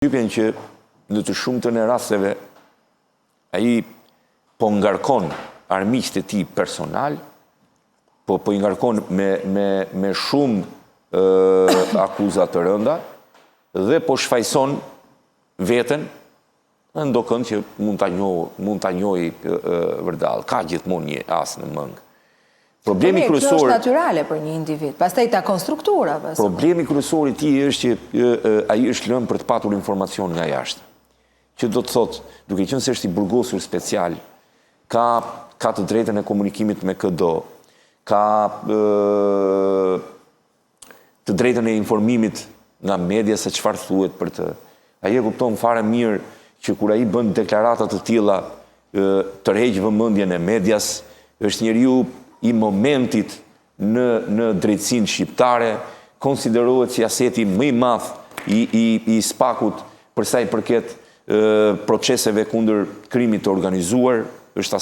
Shqipjen që në të shumtën e rasteve ai po ngarkon armiqtë e tij personal, po i ngarkon me shumë akuza të rënda dhe po shfaqson veten në ndokënd që mund ta njohë vërdall. Ka gjithmonë një as në mëng. Problemi kryesor është natyrale për një individ, pastaj ta konstruktura. Problemi kryesor i tij është që ai është lënë për të patur informacion nga jashtë. Që do të thotë, duke qenë se është i burgosur special, ka të drejtën e komunikimit me çdo, ka të drejtën e informimit nga media se çfarë thuhet për të. Ai e kupton fare mirë që kur ai bën deklarata të tilla, tërheq vëmendjen e medias, është njeriu i momentit në drejtsinë shqiptare, konsiderohet si aseti më i madh i SPAK-ut për sa i përket proceseve kundër krimit të organizuar, është